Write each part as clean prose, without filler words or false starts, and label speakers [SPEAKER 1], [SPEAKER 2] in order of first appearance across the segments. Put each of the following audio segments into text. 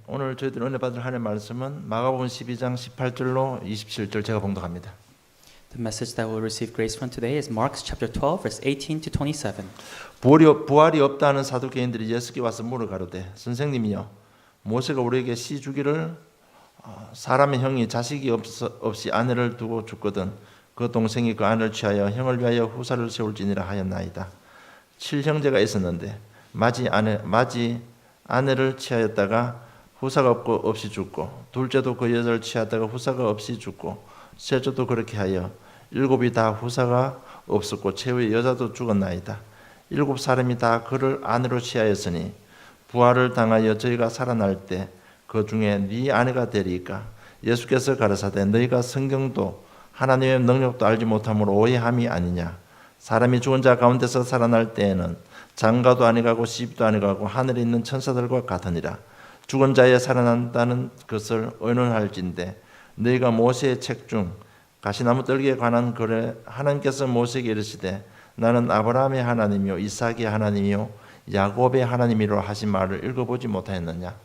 [SPEAKER 1] 오늘 저희들 은혜 받을 하나님의 말씀은 마가복음 12장 18절로 27절 제가 봉독합니다.
[SPEAKER 2] The message that we'll receive grace from today is Mark chapter 12, verse 18 to 27.
[SPEAKER 1] 부활이 없다 하는 사두개인들이 예수께 와서 물어가로되 선생님이여 모세가 우리에게 시 주기를 사람의 형이 자식이 없이 아내를 두고 죽거든 그 동생이 그 아내를 취하여 형을 위하여 후사를 세울지니라 하였나이다. 7형제가 있었는데 맞이 아내를 취하였다가 후사가 없이 죽고 둘째도 그 여자를 취하다가 후사가 없이 죽고 셋째도 그렇게 하여 7이 다 후사가 없었고 최후의 여자도 죽었나이다. 7 사람이 다 그를 아내로 취하였으니 부활을 당하여 저희가 살아날 때 그 중에 네 아내가 되리이까. 예수께서 가르사대 너희가 성경도 하나님의 능력도 알지 못함으로 오해함이 아니냐. 사람이 죽은 자 가운데서 살아날 때에는 장가도 아니가고 시집도 아니가고 하늘에 있는 천사들과 같으니라. 죽은 자에 살아난다는 것을 의논할진대 너희가 모세의 책 중 가시나무 떨기에 관한 글에 하나님께서 모세에게 이르시되 나는 아브라함의 하나님이요 이삭의 하나님이요 야곱의 하나님이라 하신 말을 읽어보지 못하였느냐.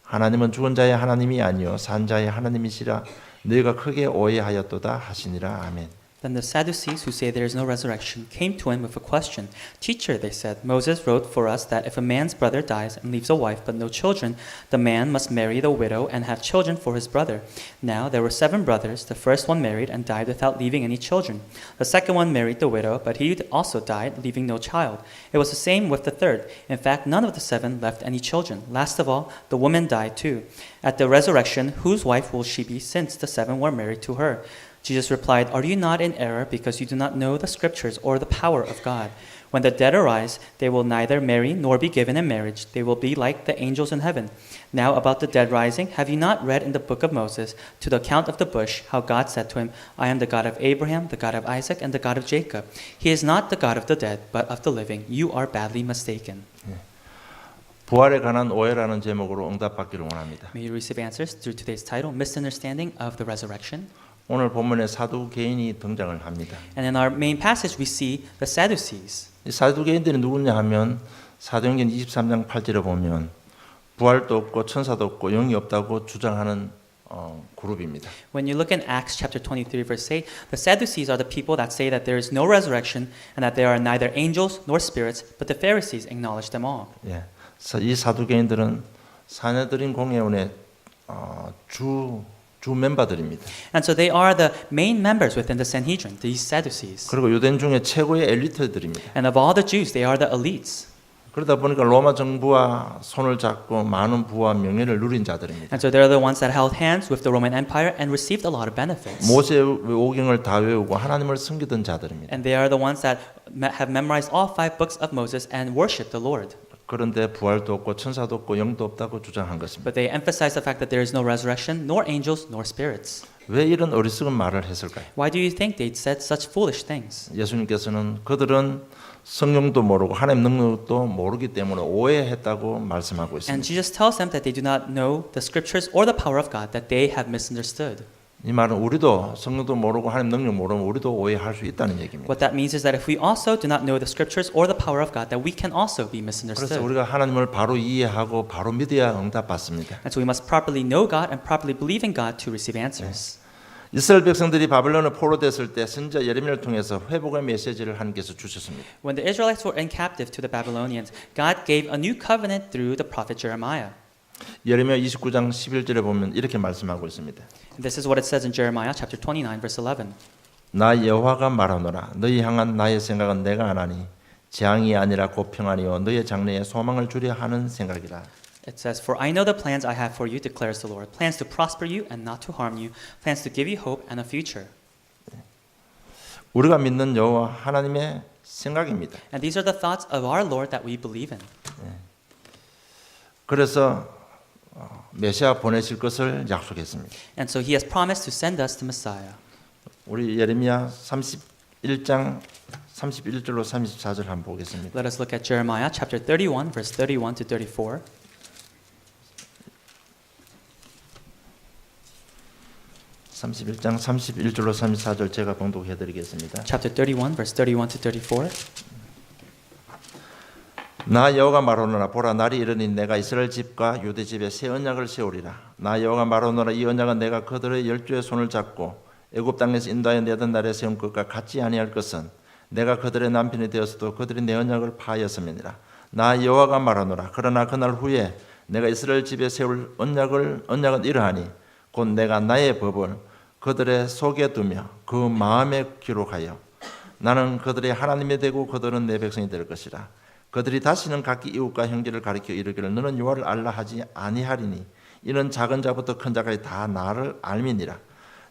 [SPEAKER 1] 하나님은 죽은 자의 하나님이 아니요 산 자의 하나님이시라 너희가 크게 오해하였도다 하시니라. 아멘.
[SPEAKER 2] Then the Sadducees, who say there is no resurrection, came to him with a question. Teacher, they said, Moses wrote for us that if a man's brother dies and leaves a wife but no children, the man must marry the widow and have children for his brother. Now there were 7 brothers. The first one married and died without leaving any children. The second one married the widow, but he also died, leaving no child. It was the same with the third. In fact, none of the 7 left any children. Last of all, the woman died too. At the resurrection, whose wife will she be, since the 7 were married to her? Jesus replied, Are you not in error because you do not know the scriptures or the power of God? When the dead arise, they will neither marry nor be given in marriage. They will be like the angels in heaven. Now about the dead rising, have you not read in the book of Moses, to the account of the bush, how God said to him, I am the God of Abraham, the God of Isaac, and the God of Jacob. He is not the God of the dead, but of the living. You are badly mistaken.
[SPEAKER 1] 부활에 관한 오해라는 제목으로 응답받기를 원합니다.
[SPEAKER 2] May you receive answers through today's title, Misunderstanding of the Resurrection.
[SPEAKER 1] 오늘 본문에 사두개인이 등장을 합니다.
[SPEAKER 2] And in our main passage, we see the Sadducees.
[SPEAKER 1] 이 사두개인들이 누구냐 하면 사도행전 23장 8절에 보면 부활도 없고 천사도 없고 영이 없다고 주장하는 그룹입니다.
[SPEAKER 2] When you look in Acts chapter 23 verse 8, the Sadducees are the people that say that there is no resurrection and that there are neither angels nor spirits, but the Pharisees acknowledge them all.
[SPEAKER 1] 예, 이 사두개인들은 사내들인 공회원의 주 멤버들입니다.
[SPEAKER 2] And so they are the main members within the Sanhedrin, these Sadducees.
[SPEAKER 1] 그리고 유대인 중에 최고의 엘리트들입니다.
[SPEAKER 2] And of all the Jews, they are the elites.
[SPEAKER 1] 그러다 보니까 로마 정부와 손을 잡고 많은 부와 명예를 누린 자들입니다.
[SPEAKER 2] And so they're the ones that held hands with the Roman Empire and received a lot of benefits.
[SPEAKER 1] 모세의 오경을 다 외우고 하나님을 섬기던 자들입니다.
[SPEAKER 2] And they are the ones that have memorized all 5 books of Moses and worship the Lord.
[SPEAKER 1] 그런데 부활도 없고 천사도 없고 영도 없다고 주장한 것입니다.
[SPEAKER 2] But they emphasize the fact that there is no resurrection, nor angels, nor spirits.
[SPEAKER 1] 왜 이런 어리석은 말을 했을까요?
[SPEAKER 2] Why do you think they said such foolish things?
[SPEAKER 1] 예수님께서는 그들은 성경도 모르고 하나님 능력도 모르기 때문에 오해했다고 말씀하고
[SPEAKER 2] And
[SPEAKER 1] 있습니다.
[SPEAKER 2] Jesus tells them that they do not know the scriptures or the power of God, that they have misunderstood.
[SPEAKER 1] 이 말은 우리도 성경도 모르고 하나님 능력 모르면 우리도 오해할 수 있다는 얘기입니다.
[SPEAKER 2] What that means is that if we also do not know the scriptures or the power of God, that we can also be
[SPEAKER 1] 그래서
[SPEAKER 2] misunderstood.
[SPEAKER 1] 우리가 하나님을 바로 이해하고 바로 믿어야 응답받습니다.
[SPEAKER 2] And so we must properly know God and properly believe in God to receive answers.
[SPEAKER 1] 이스라엘 백성들이 바벨론에 포로됐을 때 선지자 예레미야를 통해서 회복의 메시지를 하나님께서 주셨습니다.
[SPEAKER 2] When the Israelites were in captive to the Babylonians, God gave a new covenant through the prophet Jeremiah.
[SPEAKER 1] 예레미야 29장 11절에 보면 이렇게 말씀하고 있습니다.
[SPEAKER 2] This is what it says in Jeremiah chapter 29 verse 11.
[SPEAKER 1] 나 여호와가 말하노라 너희 향한 나의 생각은 내가 아나니 재앙이 아니라 곧 평안이요 너희의 장래에 소망을 주려 하는 생각이라.
[SPEAKER 2] It says, For I know the plans I have for you, declares the Lord, plans to prosper you and not to harm you, plans to give you hope and a future.
[SPEAKER 1] 우리가 믿는 여호와 하나님의 생각입니다.
[SPEAKER 2] And these are the thoughts of our Lord that we believe in.
[SPEAKER 1] 그래서 메시아 보내실 것을 약속했습니다.
[SPEAKER 2] And so he has promised to send us the Messiah.
[SPEAKER 1] 우리 예레미야 31장 31절로 34절 한번 보겠습니다.
[SPEAKER 2] Let us look at Jeremiah chapter 31 verse 31 to 34.
[SPEAKER 1] 31장 31절로 34절 제가 봉독해 드리겠습니다.
[SPEAKER 2] Chapter 31 verse 31 to 34.
[SPEAKER 1] 나 여호와가 말하노라 보라 날이 이르니 내가 이스라엘 집과 유대 집에 새 언약을 세우리라. 나 여호와가 말하노라 이 언약은 내가 그들의 열조의 손을 잡고 애굽 땅에서 인도하여 내던 날에 세운 것과 같지 아니할 것은 내가 그들의 남편이 되었어도 그들이 내 언약을 파하였음이니라. 나 여호와가 말하노라 그러나 그날 후에 내가 이스라엘 집에 세울 언약은 이러하니 곧 내가 나의 법을 그들의 속에 두며 그 마음에 기록하여 나는 그들의 하나님이 되고 그들은 내 백성이 될 것이라. 그들이 다시는 각기 이웃과 형제를 가리켜 이르기를 너는 여호와를 알라 하지 아니하리니 이는 작은 자부터 큰 자까지 다 나를 알미니라.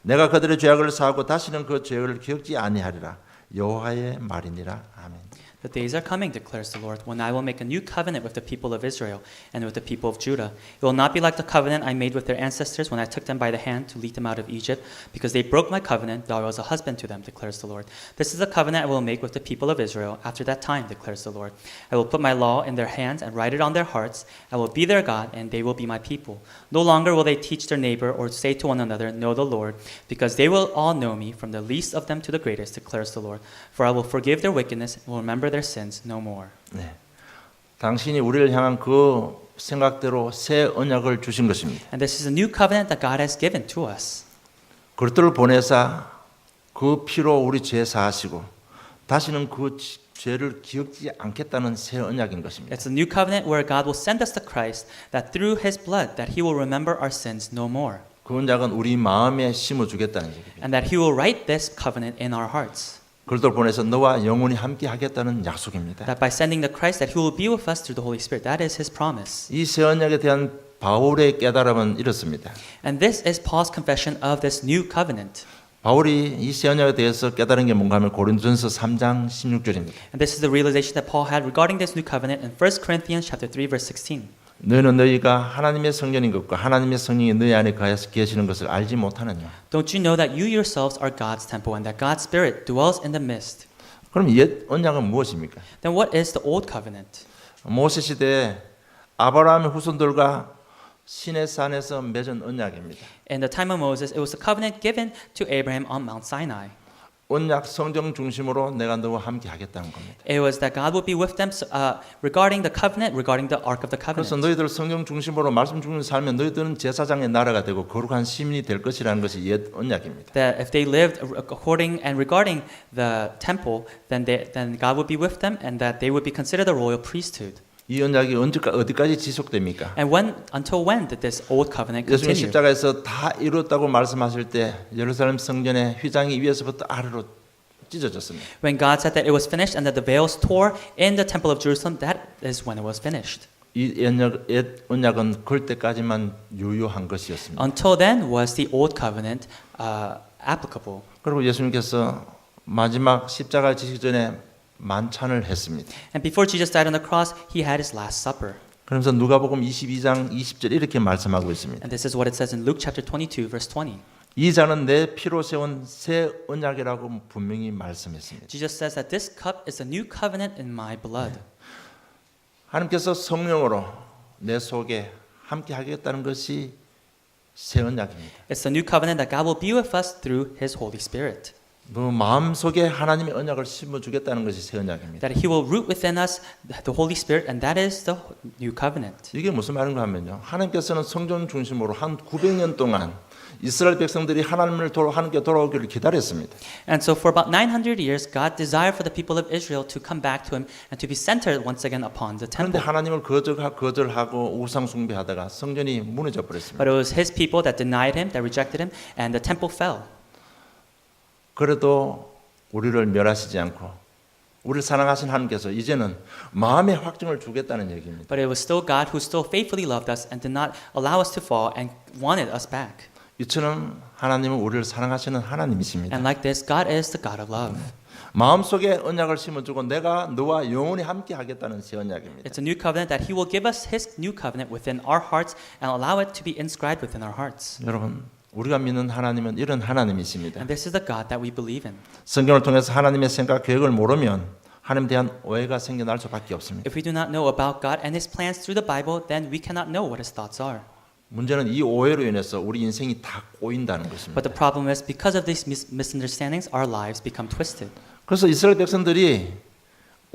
[SPEAKER 1] 내가 그들의 죄악을 사하고 다시는 그 죄를 기억지 아니하리라. 여호와의 말이니라. 아멘.
[SPEAKER 2] The days are coming, declares the Lord, when I will make a new covenant with the people of Israel and with the people of Judah. It will not be like the covenant I made with their ancestors when I took them by the hand to lead them out of Egypt, because they broke my covenant, though I was a husband to them, declares the Lord. This is the covenant I will make with the people of Israel after that time, declares the Lord. I will put my law in their hands and write it on their hearts. I will be their God, and they will be my people. No longer will they teach their neighbor or say to one another, know the Lord, because they will all know me, from the least of them to the greatest, declares the Lord. For I will forgive their wickedness and will remember their sins no more.
[SPEAKER 1] 네. 당신이 우리를 향한 그 생각대로 새 언약을 주신 것입니다.
[SPEAKER 2] And this is a new covenant that God has given to us.
[SPEAKER 1] 그리스도를 보내사 그 피로 우리 죄 사하시고 다시는 그 죄를 기억지 않겠다는 새 언약인 것입니다.
[SPEAKER 2] It's a new covenant where God will send us to Christ, that through His blood that He will remember our sins no more.
[SPEAKER 1] 그 언약은 우리 마음에 심어 주겠다는 얘기입니다.
[SPEAKER 2] And that He will write this covenant in our hearts.
[SPEAKER 1] 그리스도를 보내서 너와 영원히 함께 하겠다는 약속입니다.
[SPEAKER 2] That by sending the Christ that He will be with us through the Holy Spirit. That is His promise.
[SPEAKER 1] 이 새 언약에 대한 바울의 깨달음은 이렇습니다.
[SPEAKER 2] And this is Paul's confession of this new covenant.
[SPEAKER 1] 바울이 이 새 언약에 대해서 깨달은 게 뭔가 하면 고린도전서 3장 16절입니다.
[SPEAKER 2] And this is the realization that Paul had regarding this new covenant in 1 Corinthians chapter 3 verse 16.
[SPEAKER 1] 너희는 너희가 하나님의 성전인 것과 하나님의 성령이 너희 안에 거하여서 계시는 것을 알지 못하느냐.
[SPEAKER 2] Don't you know that you yourselves are God's temple and that God's Spirit dwells in the midst?
[SPEAKER 1] 그럼 옛 언약은 무엇입니까?
[SPEAKER 2] Then what is the old covenant?
[SPEAKER 1] 모세 시대에 아브라함의 후손들과 시내 산에서 맺은 언약입니다.
[SPEAKER 2] In the time of Moses, it was a covenant given to Abraham on Mount Sinai.
[SPEAKER 1] 언약 성경 중심으로 내가 너와 함께 하겠다는 겁니다.
[SPEAKER 2] It was that God would be with them regarding the covenant, regarding the ark of the
[SPEAKER 1] 그래서
[SPEAKER 2] covenant.
[SPEAKER 1] 너희들 성경 중심으로 말씀 중심으로 살면 너희들은 제사장의 나라가 되고 거룩한 시민이 될 것이라는 것이 옛 언약입니다.
[SPEAKER 2] That if they lived according and regarding the temple, then God would be with them, and that they would be considered a royal priesthood.
[SPEAKER 1] 이 언약이 어디까지 지속됩니까?
[SPEAKER 2] And until when did this old covenant
[SPEAKER 1] 예수님
[SPEAKER 2] continue?
[SPEAKER 1] 십자가에서 다 이뤘다고 말씀하실 때 예루살렘 성전의 휘장이 위에서부터 아래로 찢어졌습니다.
[SPEAKER 2] When God said that it was finished and that the veils tore in the temple of Jerusalem, that is when it was finished.
[SPEAKER 1] 이 옛 언약은 그럴 때까지만 유효한 것이었습니다.
[SPEAKER 2] Until then was the old covenant applicable.
[SPEAKER 1] 그리고 예수님께서 마지막 십자가 지시기 전에 만찬을 했습니다.
[SPEAKER 2] And before Jesus died on the cross, he had his last supper.
[SPEAKER 1] 그러면서 누가복음 22장 20절 이렇게 말씀하고 있습니다.
[SPEAKER 2] And this is what it says in Luke chapter 22 verse 20.
[SPEAKER 1] 이 잔은 내 피로 세운 새 언약이라고 분명히 말씀했습니다.
[SPEAKER 2] Jesus says that this cup is a new covenant in my blood.
[SPEAKER 1] 하나님께서 성령으로 내 속에 함께 하겠다는 것이 새 언약입니다.
[SPEAKER 2] It's a new covenant that God will be with us through his Holy Spirit.
[SPEAKER 1] 너 마음 속에 하나님의 언약을 심어 주겠다는 것이 새 언약입니다.
[SPEAKER 2] That he will root within us the Holy Spirit, and that is the new covenant.
[SPEAKER 1] 이게 무슨 말인가 하면요. 하나님께서는 성전 중심으로 한 900년 동안 이스라엘 백성들이 하나님을 하나님께 돌아오기를 기다렸습니다.
[SPEAKER 2] And so for about 900 years, God desired for the people of Israel to come back to him and to be centered once again upon the
[SPEAKER 1] 그런데
[SPEAKER 2] temple.
[SPEAKER 1] 하나님을 거절하고 우상 숭배하다가 성전이 무너져 버렸습니다.
[SPEAKER 2] But it was his people that denied him, that rejected him, and the temple fell.
[SPEAKER 1] 그래도 우리를 멸하시지 않고 우리를 사랑하신 하나님께서 이제는 마음의 확증을 주겠다는 얘기입니다.
[SPEAKER 2] But it was still God who still faithfully loved us and did not allow us to fall and wanted us back.
[SPEAKER 1] 이처럼 하나님은 우리를 사랑하시는 하나님이십니다.
[SPEAKER 2] And like this, God is the God of love.
[SPEAKER 1] 마음속에 언약을 심어주고 내가 너와 영원히 함께 하겠다는 새 언약입니다.
[SPEAKER 2] It's a new covenant that he will give us his new covenant within our hearts and allow it to be inscribed within our hearts.
[SPEAKER 1] 여러분, 우리가 믿는 하나님은 이런 하나님이십니다.
[SPEAKER 2] And this is the God that we believe in.
[SPEAKER 1] 성경을 통해서 하나님의 생각, 계획을 모르면 하나님에 대한 오해가 생겨날 수밖에 없습니다.
[SPEAKER 2] If we do not know about God and his plans through the Bible, then we cannot know what his thoughts are.
[SPEAKER 1] 문제는 이 오해로 인해서 우리 인생이 다 꼬인다는 것입니다.
[SPEAKER 2] But the problem is because of these misunderstandings, our lives become twisted.
[SPEAKER 1] 그래서 이스라엘 백성들이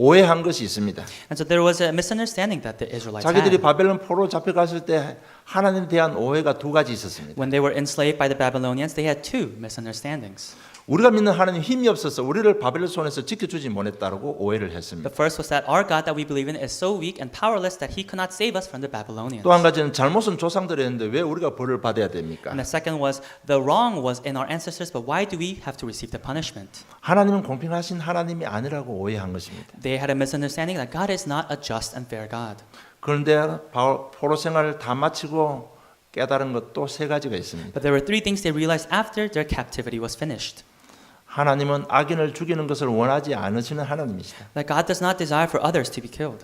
[SPEAKER 1] 오해한 것이 있습니다.
[SPEAKER 2] And so there was a misunderstanding that the Israelites
[SPEAKER 1] 자기들이
[SPEAKER 2] had.
[SPEAKER 1] 바벨론 포로 잡혀갔을 때 하나님에 대한 오해가 두 가지 있었습니다.
[SPEAKER 2] When they were enslaved by the Babylonians, they had two misunderstandings.
[SPEAKER 1] 우리가 믿는 하나님 힘이 없어서 우리를 바벨론 손에서 지켜주지 못했다고 오해를 했습니다.
[SPEAKER 2] The first was that our God that we believe in is so weak and powerless that he could not save us from the Babylonians.
[SPEAKER 1] 또 한 가지는 잘못은 조상들이 했는데 왜 우리가 벌을 받아야 됩니까?
[SPEAKER 2] And the second was the wrong was in our ancestors, but why do we have to receive the punishment?
[SPEAKER 1] 하나님은 공평하신 하나님이 아니라고 오해한 것입니다.
[SPEAKER 2] They had a misunderstanding that God is not a just and fair God.
[SPEAKER 1] 그런데 포로 생활을 다 마치고 깨달은 것도 세 가지가 있습니다.
[SPEAKER 2] But there were three things they realized after their captivity was finished.
[SPEAKER 1] 하나님은 악인을 죽이는 것을 원하지 않으시는 하나님이시다.
[SPEAKER 2] That God does not desire for others to be killed.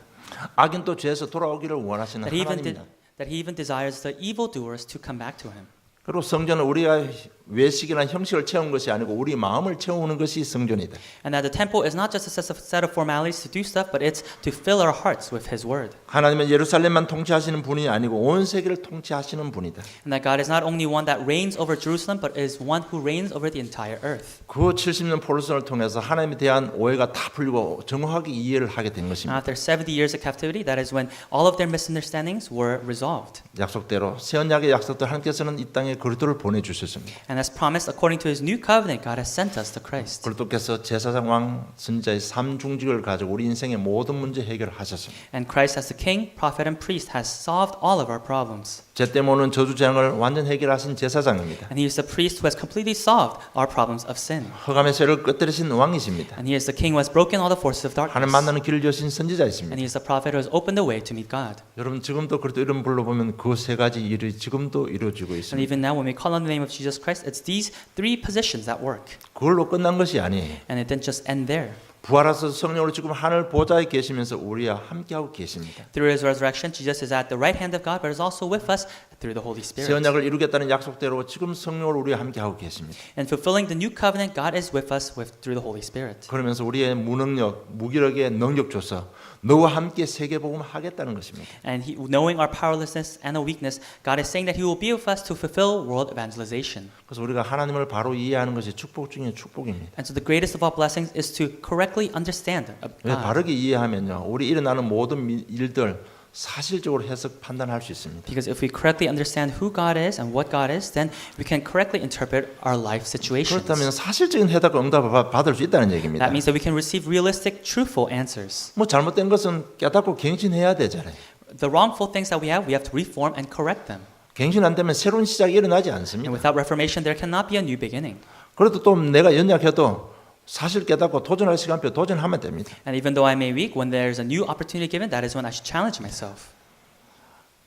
[SPEAKER 1] 악인도 죄에서 돌아오기를 원하시는 하나님이다.
[SPEAKER 2] That he even desires the evildoers to come back to him.
[SPEAKER 1] 그리고 성전은 우리가 외식이나 형식을 채운 것이 아니고 우리 마음을 채우는 것이 성전이다.
[SPEAKER 2] And that the temple is not just a set of formalities to do stuff, but it's to fill our hearts with His Word.
[SPEAKER 1] 하나님은 예루살렘만 통치하시는 분이 아니고 온 세계를 통치하시는 분이다.
[SPEAKER 2] And that God is not only one that reigns over Jerusalem, but is one who reigns over the entire earth.
[SPEAKER 1] 그 70년 포로선을 통해서 하나님에 대한 오해가 다 풀리고 정확하게 이해를 하게 된 것입니다.
[SPEAKER 2] After 70 years of captivity, that is when all of their misunderstandings were resolved.
[SPEAKER 1] 약속대로 새 언약의 약속대로 하나님께서는 이 땅에 그리스도를 보내주셨습니다.
[SPEAKER 2] And as promised, according to His new covenant, God has sent us to Christ.
[SPEAKER 1] 그리스도께서 제사장 왕 선지자의 삼중직을 가지고 우리 인생의 모든 문제 해결하셨습니다.
[SPEAKER 2] And Christ as the King, Prophet, and Priest has solved all of our problems.
[SPEAKER 1] 죄 때문에 오는 저주 재앙을 완전 해결하신 제사장입니다.
[SPEAKER 2] And He is the priest who has completely solved our problems of sin.
[SPEAKER 1] 흑암의 쇠를 끄트리신 왕이십니다.
[SPEAKER 2] And He is the King who has broken all the forces of darkness.
[SPEAKER 1] 하나님 만나는 길을 여신
[SPEAKER 2] And
[SPEAKER 1] 선지자이십니다.
[SPEAKER 2] He is the prophet who has opened the way to meet God.
[SPEAKER 1] 여러분 지금도 그리스도 이름 불러보면 그 세 가지 일이 지금도 이루어지고
[SPEAKER 2] And
[SPEAKER 1] 있습니다.
[SPEAKER 2] even now, when we call on the name of Jesus Christ, it's these three positions that work.
[SPEAKER 1] 그걸로 끝난 것이 아니에요.
[SPEAKER 2] And it didn't just end there.
[SPEAKER 1] 부활하셔서 성령으로 지금 하늘 보좌에 계시면서 우리와 함께하고 계십니다.
[SPEAKER 2] Through His resurrection, Jesus is at the right hand of God, but is also with us through the Holy
[SPEAKER 1] 새
[SPEAKER 2] Spirit.
[SPEAKER 1] 언약을 이루겠다는 약속대로 지금 성령으로 우리와 함께하고 계십니다.
[SPEAKER 2] And fulfilling the new covenant, God is with us through the Holy Spirit.
[SPEAKER 1] 그러면서 우리의 무능력, 무기력에 능력 줘서 너와 함께 세계복음 하겠다는 것입니다.
[SPEAKER 2] And knowing our powerlessness and our weakness, God is saying that He will be with us to fulfill world evangelization.
[SPEAKER 1] 그래서 우리가 하나님을 바로 이해하는 것이 축복 중에 축복입니다.
[SPEAKER 2] And so the greatest of all blessings is to correctly understand
[SPEAKER 1] 왜
[SPEAKER 2] God.
[SPEAKER 1] 바르게 이해하면요, 우리 일어나는 모든 일들 사실적으로 해석 판단할 수 있습니다.
[SPEAKER 2] Because if we correctly understand who God is and what God is, then we can correctly interpret our life situations.
[SPEAKER 1] 그렇다면 사실적인 해답과 응답을 받을 수 있다는 얘기입니다.
[SPEAKER 2] That means that we can receive realistic, truthful answers.
[SPEAKER 1] 뭐 잘못된 것은 깨닫고 갱신해야 되잖아요.
[SPEAKER 2] The wrongful things that we have to reform and correct them.
[SPEAKER 1] 갱신 안 되면 새로운 시작이 일어나지
[SPEAKER 2] And
[SPEAKER 1] 않습니다.
[SPEAKER 2] without reformation, there cannot be a new beginning.
[SPEAKER 1] 그래도 또 내가 연약해도 사실 깨닫고 도전할 시간표 도전하면 됩니다.
[SPEAKER 2] And even though I may be weak, when there's a new opportunity given, that is when I should challenge myself.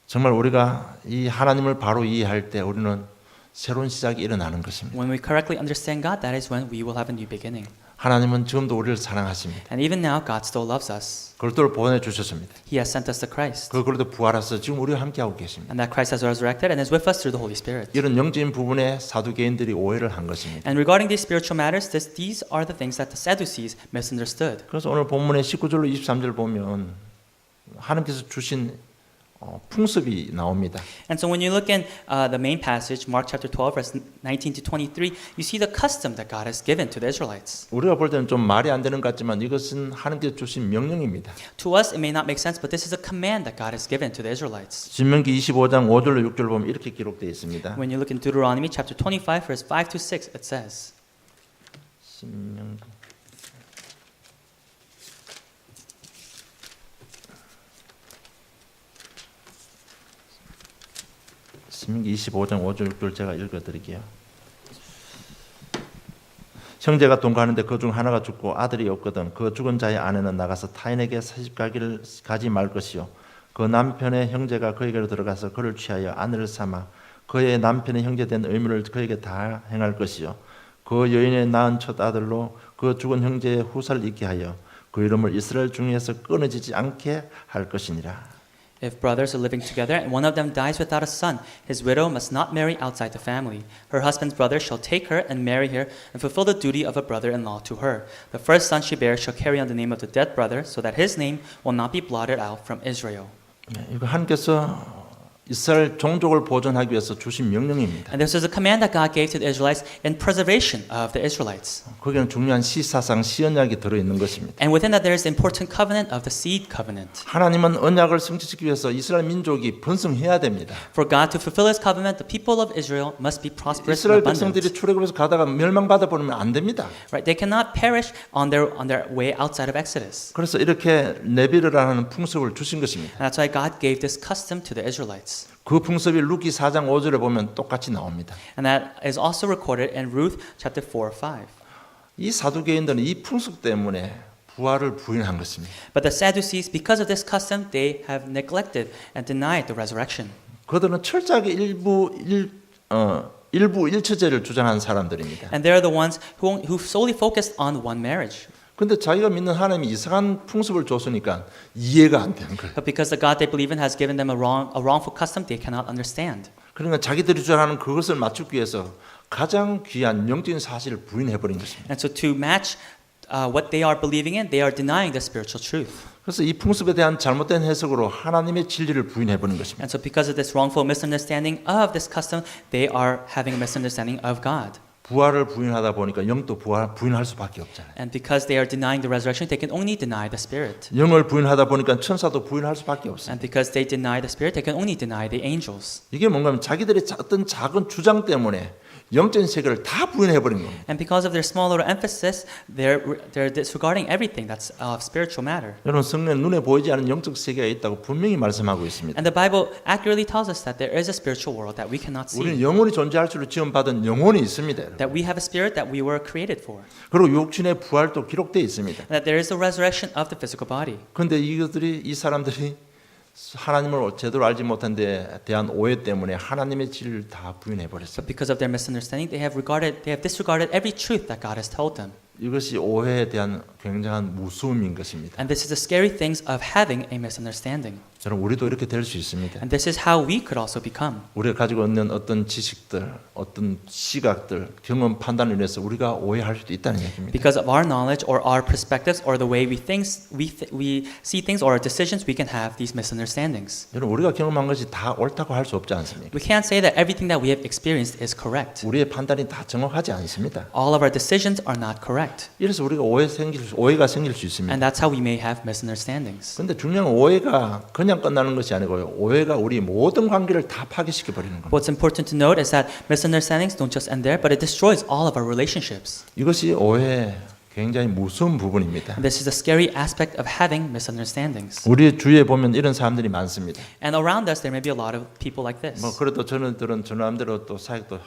[SPEAKER 1] 정말 우리가 이 하나님을 바로 이해할 때 우리는 새로운 시작이 일어나는 것입니다.
[SPEAKER 2] When we correctly understand God, that is when we will have a new beginning.
[SPEAKER 1] 하나님은 지금도 우리를 사랑하십니다.
[SPEAKER 2] And even now, God still loves us.
[SPEAKER 1] 그리스도를 보내주셨습니다.
[SPEAKER 2] He has sent us to Christ.
[SPEAKER 1] 그 그리스도 부활해서 지금 우리와 함께하고 계십니다.
[SPEAKER 2] And that Christ has resurrected and is with us through the Holy Spirit.
[SPEAKER 1] 이런 영적인 부분에 사두개인들이 오해를 한 것입니다.
[SPEAKER 2] And regarding these spiritual matters, these are the things that the Sadducees misunderstood.
[SPEAKER 1] 그래서 오늘 본문의 19절로 23절 보면 하나님께서 주신 풍습이 나옵니다.
[SPEAKER 2] And so when you look in the main passage, Mark chapter 12, verse 19 to 23, you see the custom that God has given to the Israelites.
[SPEAKER 1] 우리가 볼 때는 좀 말이 안 되는 것 같지만 이것은 하나님께서 주신 명령입니다.
[SPEAKER 2] To us, it may not make sense, but this is a command that God has given to the Israelites.
[SPEAKER 1] 신명기 25장 5절로 6절 보면 이렇게 기록되어 있습니다.
[SPEAKER 2] When you look in Deuteronomy chapter 25, verse 5 to 6, it says,
[SPEAKER 1] 신명기 신명기 25장 5절 6절 제가 읽어드릴게요. 형제가 동거하는데 그 중 하나가 죽고 아들이 없거든 그 죽은 자의 아내는 나가서 타인에게 시집가기를 가지 말 것이요 그 남편의 형제가 그에게로 들어가서 그를 취하여 아내를 삼아 그의 남편의 형제된 의무를 그에게 다 행할 것이요 그 여인의 낳은 첫 아들로 그 죽은 형제의 후사를 있게 하여 그 이름을 이스라엘 중에서 끊어지지 않게 할 것이니라.
[SPEAKER 2] If brothers are living together and one of them dies without a son, his widow must not marry outside the family. Her husband's brother shall take her and marry her and fulfill the duty of a brother-in-law to her. The first son she bears shall carry on the name of the dead brother, so that his name will not be blotted out from Israel.
[SPEAKER 1] 이거 하나님께서 이스라엘 종족을 보존하기 위해서 주신 명령입니다.
[SPEAKER 2] And this is a command that God gave to the Israelites in preservation of the Israelites.
[SPEAKER 1] 거기는 중요한 시사상 시언약이 들어 있는 것입니다.
[SPEAKER 2] And within that there is the important covenant of the seed covenant.
[SPEAKER 1] 하나님은 언약을 성취시키기 위해서 이스라엘 민족이 번성해야 됩니다.
[SPEAKER 2] For God to fulfill His covenant, the people of Israel must be prosperous
[SPEAKER 1] 이스라엘
[SPEAKER 2] and abundant.
[SPEAKER 1] 백성들이 출애굽에서 가다가 멸망받아 버리면 안 됩니다.
[SPEAKER 2] Right? They cannot perish on their way outside of Exodus.
[SPEAKER 1] 그래서 이렇게 레비르라는 풍습을 주신 것입니다.
[SPEAKER 2] And that's why God gave this custom to the Israelites.
[SPEAKER 1] 그 풍습이 루키 4장 5절에 보면 똑같이 나옵니다.
[SPEAKER 2] And that is also recorded in Ruth chapter 4 or 5.
[SPEAKER 1] 이 사두개인들은 이 풍습 때문에 부활을 부인한 것입니다.
[SPEAKER 2] But the Sadducees, because of this custom, they have neglected and denied the resurrection.
[SPEAKER 1] 그들은 철저하게 일부 일처제를 주장한 사람들입니다.
[SPEAKER 2] And they are the ones who solely focused on one marriage.
[SPEAKER 1] 근데 자기가 믿는 하나님이 이상한 풍습을 줬으니까 이해가 안 되는 거예요.
[SPEAKER 2] But because the God they believe in has given them a wrongful custom, they cannot understand.
[SPEAKER 1] 그러니까 자기들이 주장하는 그것을 맞추기 위해서 가장 귀한 영적인 사실을 부인해 버린 것입니다.
[SPEAKER 2] And so to match what they are believing in, they are denying the spiritual truth.
[SPEAKER 1] 그래서 이 풍습에 대한 잘못된 해석으로 하나님의 진리를 부인해 버린 것입니다.
[SPEAKER 2] And so because of this wrongful misunderstanding of this custom, they are having a misunderstanding of God.
[SPEAKER 1] 부활을 부인하다 보니까 영도 부인할 수밖에 없잖아요.
[SPEAKER 2] And because they are denying the resurrection, they can only deny the Spirit.
[SPEAKER 1] 영을 부인하다 보니까 천사도 부인할 수밖에 없어요.
[SPEAKER 2] And because they deny the Spirit, they can only deny the angels.
[SPEAKER 1] 이게 뭔가 하면 자기들의 어떤 작은 주장 때문에 영적인 세계를 다 부인해 버린 겁니다.
[SPEAKER 2] And because of their small little emphasis, they're disregarding everything that's of spiritual matter.
[SPEAKER 1] 여러분 성경 눈에 보이지 않는 영적 세계가 있다고 분명히 말씀하고 있습니다.
[SPEAKER 2] And the Bible accurately tells us that there is a spiritual world that we cannot
[SPEAKER 1] 우리는
[SPEAKER 2] see.
[SPEAKER 1] 영원히 존재할 줄로 지원받은 영혼이 있습니다.
[SPEAKER 2] That we have a spirit that we were created for.
[SPEAKER 1] 그리고 육신의 부활도 기록되어 있습니다.
[SPEAKER 2] And that there is the resurrection of the physical body.
[SPEAKER 1] 그런데 이 사람들이 하나님을 제대로 알지 못한 데 대한 오해 때문에 하나님의 진리를 다 부인해 버렸어요.
[SPEAKER 2] But because of their misunderstanding, they have disregarded every truth that God has told them.
[SPEAKER 1] 이것이 오해에 대한 굉장한 무서움인 것입니다.
[SPEAKER 2] And this is the scary things of having a misunderstanding.
[SPEAKER 1] 저는 우리도 이렇게 될 수 있습니다.
[SPEAKER 2] And this is how we could also become.
[SPEAKER 1] 우리가 가지고 있는 어떤 지식들, 어떤 시각들, 경험, 판단을 인해서 우리가 오해할 수도 있다는 얘기입니다.
[SPEAKER 2] Because of our knowledge or our perspectives or the way we see things or our decisions, we can have these misunderstandings.
[SPEAKER 1] 여러분 우리가 경험한 것이 다 옳다고 할 수 없지 않습니까?
[SPEAKER 2] We can't say that everything that we have experienced is correct.
[SPEAKER 1] 우리의 판단이 다 정확하지 않습니다.
[SPEAKER 2] All of our decisions are not correct.
[SPEAKER 1] 이래서 우리가 오해가 생길 수 있습니다.
[SPEAKER 2] And that's how we may have misunderstandings.
[SPEAKER 1] 그런데 중요한 오해가 그냥 끝나는 것이 아니고요. 오해가 우리 모든 관계를 다 파괴시켜 버리는 겁니다.
[SPEAKER 2] What's important to note is that misunderstandings don't just end there, but it destroys all of our relationships.
[SPEAKER 1] 이것이 오해의 굉장히 무서운 부분입니다.
[SPEAKER 2] And this is a scary aspect of having misunderstandings.
[SPEAKER 1] 우리 주위에 보면 이런 사람들이 많습니다.
[SPEAKER 2] And around us, there may be a lot of people like this.
[SPEAKER 1] 그래도 저는 저 나름대로 또 사역도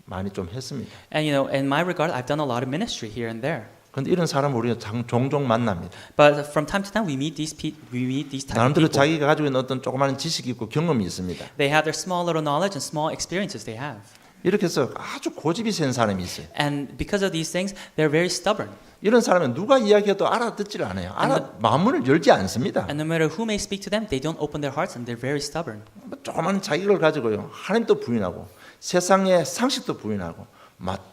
[SPEAKER 1] 많이 좀 했습니다.
[SPEAKER 2] And in my regard, I've done a lot of ministry here and there.
[SPEAKER 1] 그런데 이런 사람을 우리가 종종 만납니다.
[SPEAKER 2] But from time to time, we meet these type of
[SPEAKER 1] 나름대로
[SPEAKER 2] people.
[SPEAKER 1] 자기가 가지고 있는 어떤 조그마한 지식이 있고 경험이 있습니다.
[SPEAKER 2] They have their small little knowledge and small experiences they have.
[SPEAKER 1] 이렇게 해서 아주 고집이 센 사람이 있어요.
[SPEAKER 2] And because of these things, they're very stubborn.
[SPEAKER 1] 이런 사람은 누가 이야기해도 알아듣지를 않아요. 마음을 열지 않습니다.
[SPEAKER 2] And no matter who may speak to them, they don't open their hearts and they're very stubborn.
[SPEAKER 1] 조그마한 자격을 가지고요. 하나님도 부인하고 세상의 상식도 부인하고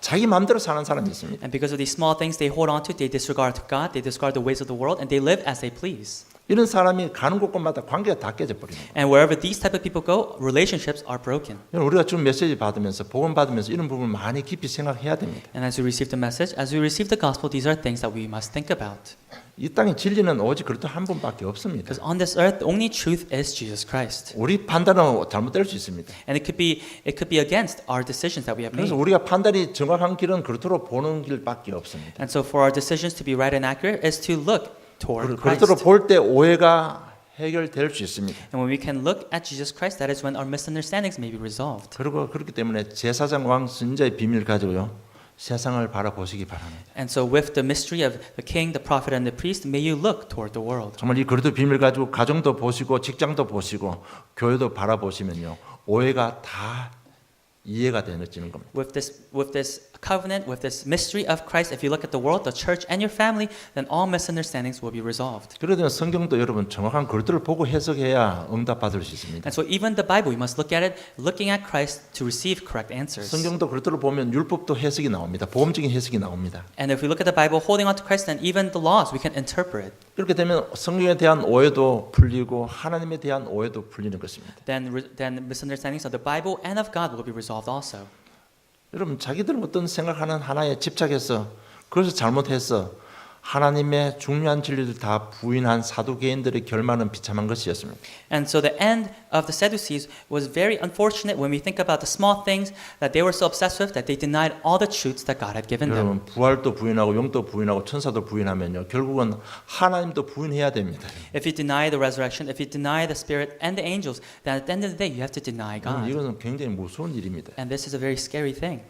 [SPEAKER 1] 자기 마음대로 사는 사람이 있습니다.
[SPEAKER 2] And because of these small things they hold on to, they disregard God, they disregard the ways of the world, and they live as they please.
[SPEAKER 1] 이런 사람이 가는 곳곳마다 관계가 다 깨져 버리는 거예요.
[SPEAKER 2] And wherever these type of people go, relationships are broken.
[SPEAKER 1] 우리가 지금 메시지 받으면서 복음 받으면서 이런 부분을 많이 깊이 생각해야 됩니다.
[SPEAKER 2] And as we receive the message, as we receive the gospel, these are things that we must think about.
[SPEAKER 1] 이 땅의 진리는 오직 그리스도 한 분밖에 없습니다.
[SPEAKER 2] Because on this earth, the only truth is Jesus Christ.
[SPEAKER 1] 우리 판단은 잘못될 수 있습니다.
[SPEAKER 2] And it could be against our decisions that we have made.
[SPEAKER 1] 그래서 우리가 판단이 정확한 길은 그리스도로 보는 길밖에 없습니다.
[SPEAKER 2] And so for our decisions to be right and accurate is to look toward
[SPEAKER 1] 그리스도로
[SPEAKER 2] Christ.
[SPEAKER 1] 볼 때 오해가 해결될 수 있습니다.
[SPEAKER 2] And when we can look at Jesus Christ, that is when our misunderstandings may be resolved.
[SPEAKER 1] 그리고 그렇기 때문에 제사장 왕 선지자의 비밀을 가지고요. 세상을 바라보시기 바랍니다.
[SPEAKER 2] And so with the mystery of the king, the prophet, and the priest, may you look toward the world.
[SPEAKER 1] 정말 이 그리스도 비밀 가지고 가정도 보시고 직장도 보시고 교회도 바라보시면요. 오해가 다 이해가 되어지는 겁니다.
[SPEAKER 2] With this covenant, with this mystery of Christ, if you look at the world, the church, and your family, then all misunderstandings will be resolved.
[SPEAKER 1] 그러면 성경도 여러분 정확한 글들을 보고 해석해야 응답받을 수 있습니다.
[SPEAKER 2] And so even the Bible, we must look at it, looking at Christ to receive correct answers.
[SPEAKER 1] 성경도 글들을 보면 율법도 해석이 나옵니다. 보험적인 해석이 나옵니다.
[SPEAKER 2] And if we look at the Bible holding on to Christ, then even the laws, we can interpret.
[SPEAKER 1] 그렇게 되면 성경에 대한 오해도 풀리고 하나님에 대한 오해도 풀리는 것입니다.
[SPEAKER 2] Then misunderstandings of the Bible and of God will be resolved also.
[SPEAKER 1] 여러분 자기들은 어떤 생각하는 하나에 집착해서 그것을 잘못해서 하나님의 중요한 진리를 다 부인한 사두개인들의 결말은 비참한 것이었습니다.
[SPEAKER 2] And so the end of the Sadducees was very unfortunate when we think about the small things that they were so obsessed with that they denied all the truths that God had given them.
[SPEAKER 1] 여러분 부활도 부인하고 영도 부인하고 천사도 부인하면요 결국은 하나님도 부인해야 됩니다.
[SPEAKER 2] If you deny the resurrection, if you deny the Spirit and the angels, then at the end of the day you have to deny God.
[SPEAKER 1] 이것은 굉장히 무서운 일입니다.
[SPEAKER 2] And this is a very scary thing.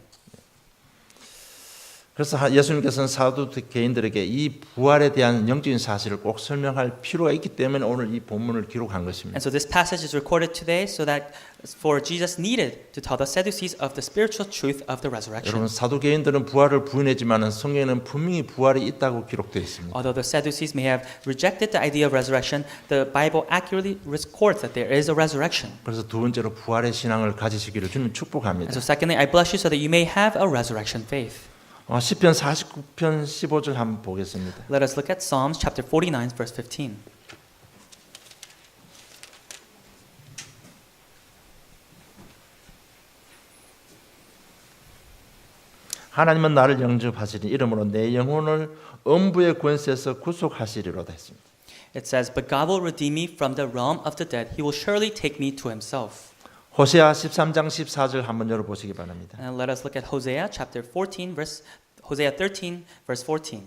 [SPEAKER 1] 그래서 예수님께서는 사두개인들에게 이 부활에 대한 영적인 사실을 꼭 설명할 필요가 있기 때문에 오늘 이 본문을 기록한 것입니다.
[SPEAKER 2] And so this passage is recorded today so that for Jesus needed to tell the Sadducees of the spiritual truth of the resurrection.
[SPEAKER 1] 여러분 사두개인들은 부활을 부인했지만은 성경에는 분명히 부활이 있다고 기록되어 있습니다.
[SPEAKER 2] Although the Sadducees may have rejected the idea of resurrection, the Bible accurately records that there is a resurrection.
[SPEAKER 1] 그래서 두 번째로 부활의 신앙을 가지시기를 주님 축복합니다.
[SPEAKER 2] And so secondly, I bless you so that you may have a resurrection faith.
[SPEAKER 1] 시편 49편 15절 한번 보겠습니다.
[SPEAKER 2] Let us look at Psalms chapter 49 verse 15.
[SPEAKER 1] 하나님은 나를 영접하시니 이름으로 내 영혼을 음부의 권세에서 구속하시리로다 했습니다.
[SPEAKER 2] It says, "But God will redeem me from the realm of the dead. He will surely take me to himself."
[SPEAKER 1] 호세아 13장 14절 한번 열어보시기 바랍니다.
[SPEAKER 2] And let us look at Hosea chapter 13 verse 14.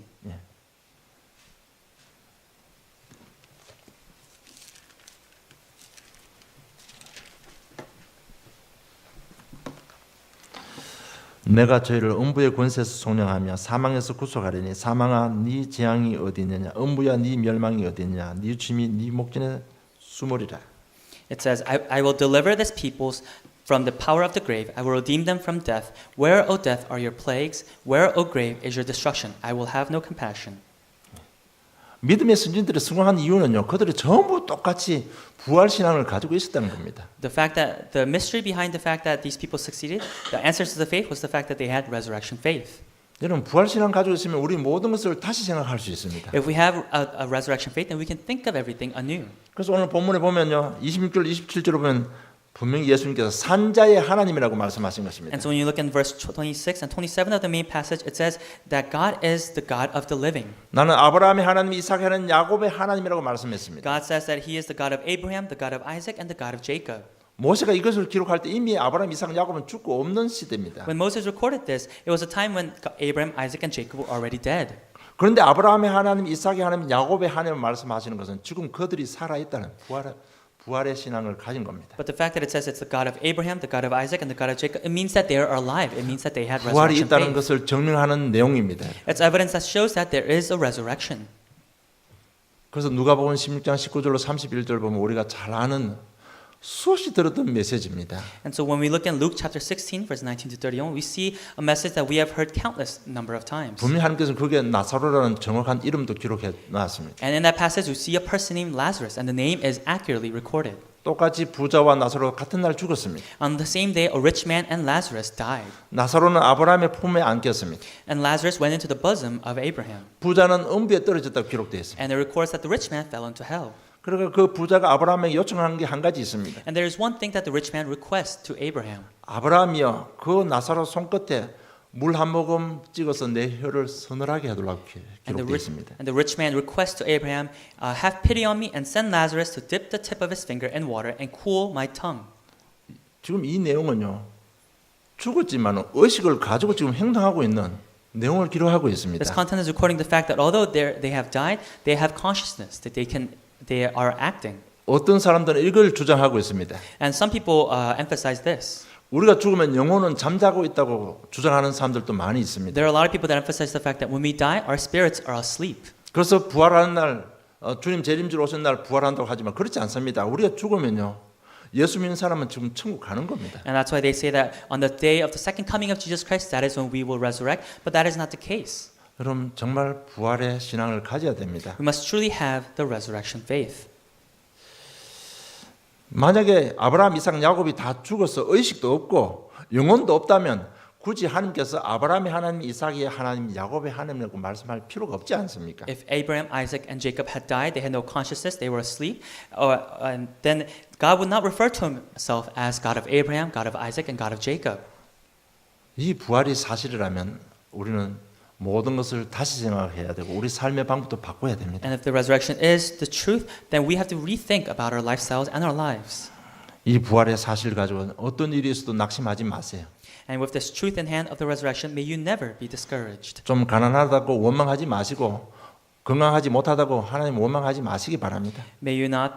[SPEAKER 1] 내가 저희를 음부의 권세에서 속량하며 사망에서 구속하리니 사망아 네 재앙이 어디 있느냐 음부야 네 멸망이 어디 있느냐 네 짐이 네 목전에 숨으리라.
[SPEAKER 2] It says, I will deliver this peoples from the power of the grave. I will redeem them from death. Where, O death, are your plagues? Where, O grave, is your destruction? I will have no compassion.
[SPEAKER 1] 믿음의 선진들이 성공한 이유는요. 그들이 전부 똑같이 부활 신앙을 가지고 있었다는 겁니다.
[SPEAKER 2] The fact that the mystery behind the fact that these people succeeded, the answers to the faith was the fact that they had resurrection faith.
[SPEAKER 1] 여러분 부활 신앙 가지고 있으면 우리 모든 것을 다시 생각할 수 있습니다.
[SPEAKER 2] If we have a resurrection faith, then we can think of everything anew.
[SPEAKER 1] 그래서 오늘 본문에 보면요. 26절 27절에 보면 분명히 예수님께서 산자의 하나님이라고 말씀하신 것입니다.
[SPEAKER 2] And so when you look in verse 26 and 27 of the main passage, it says that God is the God of the living.
[SPEAKER 1] 나는 아브라함의 하나님, 이삭의 하나님, 야곱의 하나님이라고 말씀했습니다.
[SPEAKER 2] God says that He is the God of Abraham, the God of Isaac, and the God of Jacob.
[SPEAKER 1] 모세가 이것을 기록할 때 이미 아브라함, 이삭, 야곱은 죽고 없는 시대입니다.
[SPEAKER 2] When Moses recorded this, it was a time when Abraham, Isaac, and Jacob were already dead.
[SPEAKER 1] 그런데 아브라함의 하나님, 이삭의 하나님, 야곱의 하나님을 말씀하시는 것은 지금 그들이 살아있다는 부활의 신앙을 가진 겁니다.
[SPEAKER 2] But the fact that it says it's the God of Abraham, the God of Isaac, and the God of Jacob, it means that they are alive. It means that they had
[SPEAKER 1] 부활이
[SPEAKER 2] resurrection
[SPEAKER 1] 있다는
[SPEAKER 2] faith.
[SPEAKER 1] 것을 증명하는 내용입니다.
[SPEAKER 2] It's evidence that shows that there is a resurrection.
[SPEAKER 1] 그래서 누가복음 16장 19절로 31절 보면 우리가 잘 아는 수없이 들었던 메시지입니다.
[SPEAKER 2] And so when we look in Luke chapter 16, verse 19 to 31, we see a message that we have heard countless number of times.
[SPEAKER 1] 분명히 하나님께서 그게 나사로라는 정확한 이름도 기록해 놨습니다.
[SPEAKER 2] And in that passage, we see a person named Lazarus, and the name is accurately recorded.
[SPEAKER 1] 똑같이 부자와 나사로가 같은 날 죽었습니다.
[SPEAKER 2] On the same day, a rich man and Lazarus died.
[SPEAKER 1] 나사로는 아브라함의 품에 안겼습니다.
[SPEAKER 2] And Lazarus went into the bosom of Abraham.
[SPEAKER 1] 부자는 음부에 떨어졌다고 기록되어 있습니다.
[SPEAKER 2] And it records that the rich man fell into hell.
[SPEAKER 1] 그러니까 그 부자가 아브라함에게 요청한 게 한 가지 있습니다.
[SPEAKER 2] And there is one thing that the rich man requests to Abraham.
[SPEAKER 1] 아브라함이여 그 나사로 손끝에 물 한 모금 찍어서 내 혀를 서늘하게 해달라고 기록되어 있습니다.
[SPEAKER 2] And the rich man requests to Abraham, have pity on me and send Lazarus to dip the tip of his finger in water and cool my tongue.
[SPEAKER 1] 지금 이 내용은요. 죽었지만 의식을 가지고 지금 행동하고 있는 내용을 기록하고 있습니다.
[SPEAKER 2] This content is recording the fact that although they have died, they have consciousness that they are acting.
[SPEAKER 1] 어떤 사람들은 이걸 주장하고 있습니다.
[SPEAKER 2] And some people emphasize this.
[SPEAKER 1] 우리가 죽으면 영혼은 잠자고 있다고 주장하는 사람들도 많이 있습니다.
[SPEAKER 2] There are a lot of people that emphasize the fact that when we die, our spirits are asleep.
[SPEAKER 1] 그래서 부활하는 날 주님 재림주로 오신 날 부활한다고 하지만 그렇지 않습니다. 우리가 죽으면요. 예수 믿는 사람은 지금 천국 가는 겁니다.
[SPEAKER 2] And that's why they say that on the day of the second coming of Jesus Christ, that is when we will resurrect. But that is not the case.
[SPEAKER 1] 여러분 정말 부활의 신앙을 가져야 됩니다.
[SPEAKER 2] We must truly have the resurrection faith.
[SPEAKER 1] 만약에 아브라함, 이삭, 야곱이 다 죽어서 의식도 없고 영혼도 없다면 굳이 하나님께서 아브라함의 하나님, 이삭의 하나님, 야곱의 하나님이라고 말씀할 필요가 없지 않습니까?
[SPEAKER 2] If Abraham, Isaac, and Jacob had died, they had no consciousness, they were asleep, and then God would not refer to himself as God of Abraham, God of Isaac, and God of Jacob.
[SPEAKER 1] 이 부활이 사실이라면 우리는 모든 것을 다시 생각해야 되고 우리 삶의 방법도 바꿔야 됩니다.
[SPEAKER 2] And if the resurrection is the truth, then we have to rethink about our lifestyles and our lives.
[SPEAKER 1] 이 부활의 사실 가지고 어떤 일이 있어도 낙심하지 마세요.
[SPEAKER 2] And with this truth in hand of the resurrection, may you never be discouraged.
[SPEAKER 1] 좀 가난하다고 원망하지 마시고 건강하지 못하다고 하나님 원망하지 마시기 바랍니다.
[SPEAKER 2] May you not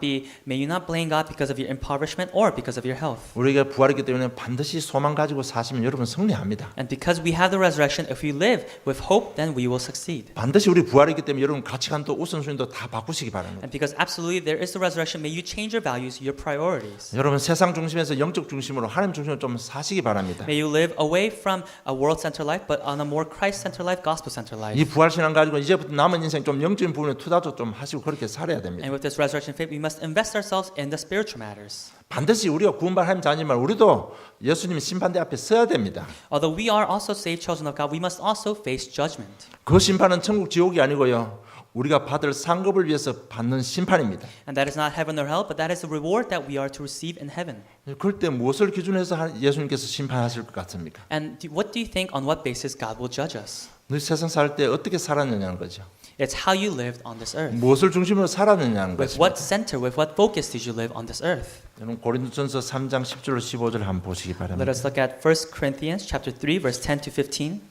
[SPEAKER 2] blame God because of your impoverishment or because of your health.
[SPEAKER 1] 우리가 부활했기 때문에 반드시 소망 가지고 사시면 여러분 승리합니다.
[SPEAKER 2] And because we have the resurrection, if we live with hope, then we will succeed.
[SPEAKER 1] 반드시 우리 부활했기 때문에 여러분 가치관도 우선순위도 다 바꾸시기 바랍니다.
[SPEAKER 2] And because absolutely there is the resurrection, may you change your values, your priorities.
[SPEAKER 1] 여러분 세상 중심에서 영적 중심으로 하나님 중심으로 좀 사시기 바랍니다.
[SPEAKER 2] May you live away from a world-centered life, but on a more Christ-centered life, gospel-centered life.
[SPEAKER 1] 이 부활 신앙 가지고 이제부터 남은 인생 좀 영적인 부분에 투자도 좀 하시고 그렇게 살아야 됩니다.
[SPEAKER 2] And with this resurrection faith, we must invest ourselves in the spiritual matters.
[SPEAKER 1] 반드시 우리가 구원받은 하나님 자녀지만 우리도 예수님의 심판대 앞에 서야 됩니다.
[SPEAKER 2] Although we are also saved children of God, we must also face judgment.
[SPEAKER 1] 그 심판은 천국 지옥이 아니고요. 우리가 받을 상급을 위해서 받는 심판입니다.
[SPEAKER 2] And that is not heaven or hell, but that is the reward that we are to receive in heaven.
[SPEAKER 1] 그럴 때 무엇을 기준해서 예수님께서 심판하실 것 같습니까?
[SPEAKER 2] And what do you think on what basis God will judge us?
[SPEAKER 1] 너희 세상 살 때 어떻게 살았느냐는 거죠.
[SPEAKER 2] It's how you lived on this earth.
[SPEAKER 1] 무엇을 중심으로 살았느냐는
[SPEAKER 2] With
[SPEAKER 1] 것입니다.
[SPEAKER 2] what center, with what focus did you live on this earth?
[SPEAKER 1] 여러분 고린도전서 3장 10절로 15절 한번 보시기 바랍니다.
[SPEAKER 2] Let us look at 1 Corinthians chapter 3, verse 10 to 15.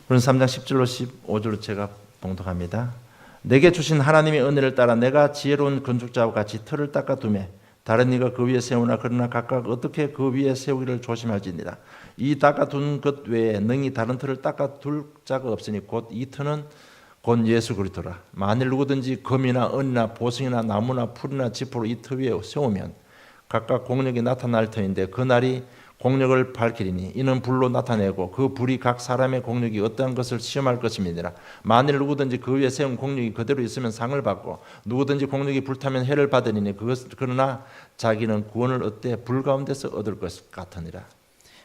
[SPEAKER 1] 그런 3장 10절로 15절로 제가 봉독합니다. 내게 주신 하나님의 은혜를 따라 내가 지혜로운 건축자와 같이 틀을 닦아 두매 다른 이가 그 위에 세우나 그러나 각각 어떻게 그 위에 세우기를 조심할지니라. 이 닦아 둔 것 외에 능히 다른 틀을 닦아 둘 자가 없으니 곧 이 틀은 곧 예수 그리스도라. 만일 누구든지 금이나 은이나 보석이나 나무나 풀이나 지푸로 이 틀 위에 세우면 각각 공력이 나타날 터인데 그 날이 공력을 밝히리니 이는 불로 나타내고 그 불이 각 사람의 공력이 어떠한 것을 시험할 것임이니라. 만일 누구든지 그 위에 세운 공력이 그대로 있으면 상을 받고 누구든지 공력이 불타면 해를 받으리니 그러나 자기는 구원을 얻되 불 가운데서 얻을 것 같으니라.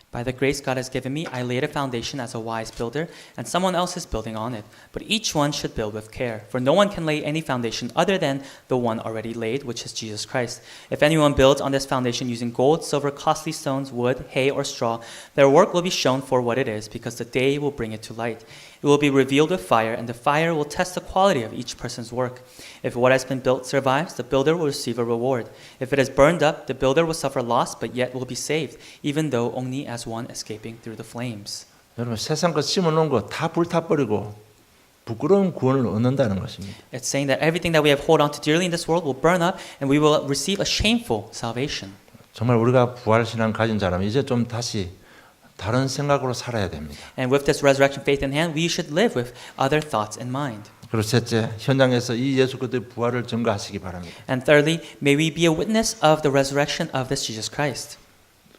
[SPEAKER 2] By the grace God has given me, I laid a foundation as a wise builder, and someone else is building on it. But each one should build with care, for no one can lay any foundation other than the one already laid, which is Jesus Christ. If anyone builds on this foundation using gold, silver, costly stones, wood, hay, or straw, their work will be shown for what it is, because the day will bring it to light. It will be revealed with fire, and the fire will test the quality of each person's work. If what has been built survives, the builder will receive a reward. If it is burned up, the builder will suffer loss, but yet will be saved, even though only as one escaping through the flames.
[SPEAKER 1] 여러분 세상 것 심어놓은 거 다 불타버리고 부끄러운 구원을 얻는다는 것입니다.
[SPEAKER 2] It's saying that everything that we have hold on to dearly in this world will burn up, and we will receive a shameful salvation.
[SPEAKER 1] 정말 우리가 부활신앙 가진 자라면 이제 좀 다시 다른 생각으로 살아야 됩니다.
[SPEAKER 2] And with this resurrection faith in hand, we should live with other thoughts in mind.
[SPEAKER 1] 그리고 셋째, 현장에서 이 예수 그리스도의 부활을 증거하시기 바랍니다.
[SPEAKER 2] And thirdly, may we be a witness of the resurrection of this Jesus Christ.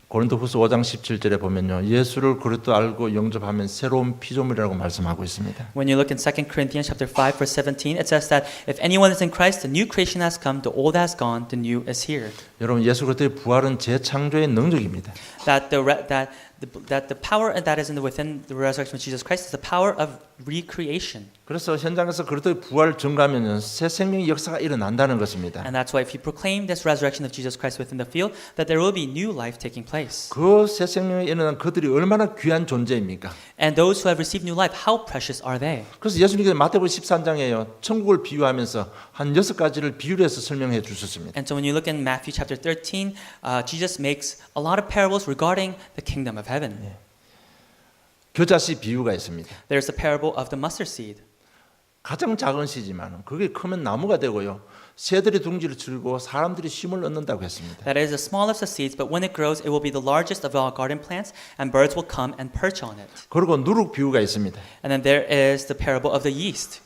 [SPEAKER 1] 고린도후서 5장 17절에 보면요. 예수를 그리스도 알고 영접하면 새로운 피조물이라고 말씀하고 있습니다.
[SPEAKER 2] When you look in 2 Corinthians chapter 5 verse 17, it says that if anyone is in Christ, the new creation has come, the old has gone, the new is here.
[SPEAKER 1] 여러분 예수 그리스도의 부활은 재창조의 능력입니다.
[SPEAKER 2] That the power that is within the resurrection of Jesus Christ is the power of recreation.
[SPEAKER 1] 그래서 현장에서 그리스도의 부활을 증거하면 새 생명의 역사가 일어난다는 것입니다.
[SPEAKER 2] And that's why if you proclaim this resurrection of Jesus Christ within the field, that there will be new life taking place.
[SPEAKER 1] 그 새 생명에 일어난 그들이 얼마나 귀한 존재입니까?
[SPEAKER 2] And those who have received new life, how precious are they?
[SPEAKER 1] 그래서 예수님께서 마태복음 13장에요. 천국을 비유하면서 한 6가지를 비유를 해서 설명해 주셨습니다.
[SPEAKER 2] And so when you look in Matthew chapter 13, Jesus makes a lot of parables regarding the kingdom of heaven.
[SPEAKER 1] 겨자씨 비유가 있습니다.
[SPEAKER 2] There's the parable of the mustard seed.
[SPEAKER 1] 가장 작은 씨지만 그게 크면 나무가 되고요. 새들이 둥지를 치고 사람들이 쉼을 얻는다고 했습니다.
[SPEAKER 2] That is the smallest of seeds, but when it grows, it will be the largest of all garden plants, and birds will come and perch on it.
[SPEAKER 1] 그리고 누룩 비유가 있습니다.
[SPEAKER 2] And then there is the parable of the yeast.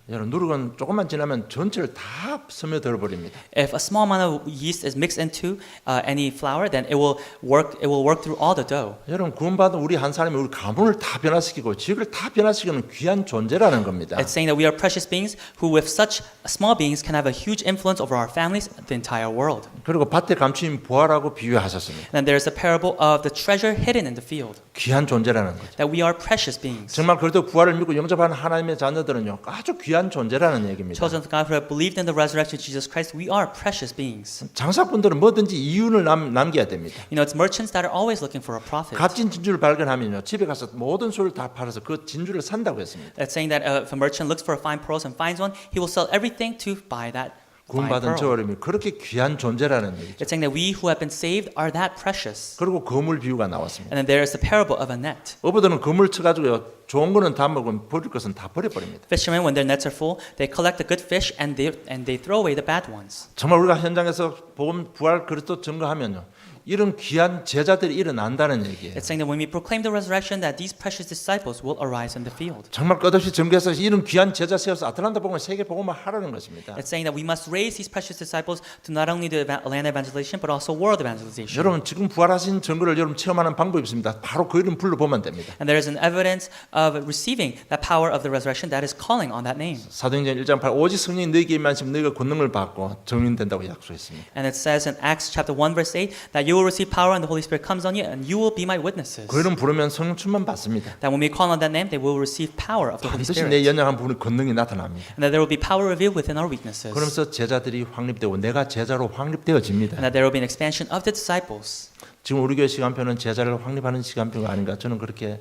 [SPEAKER 1] 여러분 누룩은 조금만 지나면 전체를 다 스며들어 버립니다.
[SPEAKER 2] If a small amount of yeast is mixed into any flour, then it will work through all the dough.
[SPEAKER 1] 여러분 구원받은 우리 한 사람이 우리 가문을 다 변화시키고 지역을 다 변화시키는 귀한 존재라는 겁니다.
[SPEAKER 2] It's saying that we are precious beings who, with such small beings, can have a huge influence over our families, the entire world.
[SPEAKER 1] 그리고 밭에 감추인 부활하고 비유하셨습니다.
[SPEAKER 2] And then there is the parable of the treasure hidden in the field.
[SPEAKER 1] 귀한 존재라는 거죠.
[SPEAKER 2] That we are precious beings.
[SPEAKER 1] 정말 그래도 부활을 믿고 영접하는 하나님의 자녀들은요 아주 귀한 존재라는 얘기입니다.
[SPEAKER 2] Chosen of God who have believed in the resurrection of Jesus Christ, we are precious beings.
[SPEAKER 1] 장사꾼들은 뭐든지 이윤을 남겨야 됩니다.
[SPEAKER 2] You know, it's merchants that are always looking for a profit.
[SPEAKER 1] 값진 진주를 발견하면요 집에 가서 모든 소를 다 팔아서 그 진주를 산다고 했습니다.
[SPEAKER 2] That's saying that if a merchant looks for a fine pearl and finds one, he will sell everything to buy that fine
[SPEAKER 1] 구원받은
[SPEAKER 2] pearl.
[SPEAKER 1] 저어림이 그렇게 귀한 존재라는 얘기죠.
[SPEAKER 2] It's saying that we who have been saved are that precious.
[SPEAKER 1] 그리고 거물 비유가 나왔습니다.
[SPEAKER 2] And then there is the parable of a net.
[SPEAKER 1] 어부들은 거물 쳐가지고요 좋은 거는 다 먹으면 버릴 것은 다 버려버립니다.
[SPEAKER 2] Fishermen, when their nets are full, they collect the good fish and they throw away the bad ones.
[SPEAKER 1] 정말 우리가 현장에서 복음 부활 그리스도 증거하면요 이런 귀한 제자들이 일어난다는 얘기예요.
[SPEAKER 2] It's saying that when we proclaim the resurrection, that these precious disciples will arise in the field.
[SPEAKER 1] 정말 끝없이 증거해서 이런 귀한 제자 세워서 아틀란타 복음을 세계 복음을 하라는 것입니다.
[SPEAKER 2] It's saying that we must raise these precious disciples to not only do land evangelization, but also world evangelization.
[SPEAKER 1] 여러분 지금 부활하신 증거를 여러분 체험하는 방법이 있습니다. 바로 그 이름 불러보면 됩니다.
[SPEAKER 2] And there is an evidence of receiving that power of the resurrection that is calling on that name.
[SPEAKER 1] 사도행전 1장 8 오직 성령이 너희에게 임하시면 너희가 권능을 받고 증인된다고 약속했습니다.
[SPEAKER 2] And it says in Acts chapter 1 verse 8 that you will receive power and the Holy Spirit comes on you and you will be my witnesses.
[SPEAKER 1] 그 이름 부르면 성령 충만 받습니다.
[SPEAKER 2] That when we call on that name, they will receive power of the Holy
[SPEAKER 1] 반드시 내
[SPEAKER 2] Spirit.
[SPEAKER 1] 연약한 부분에 권능이 나타납니다.
[SPEAKER 2] And that there will be power revealed within our weaknesses.
[SPEAKER 1] 그러면서 제자들이 확립되고 내가 제자로 확립되어집니다.
[SPEAKER 2] And that there will be an expansion of the disciples.
[SPEAKER 1] 지금 우리 교회 시간표는 제자를 확립하는 시간표가 아닌가 저는 그렇게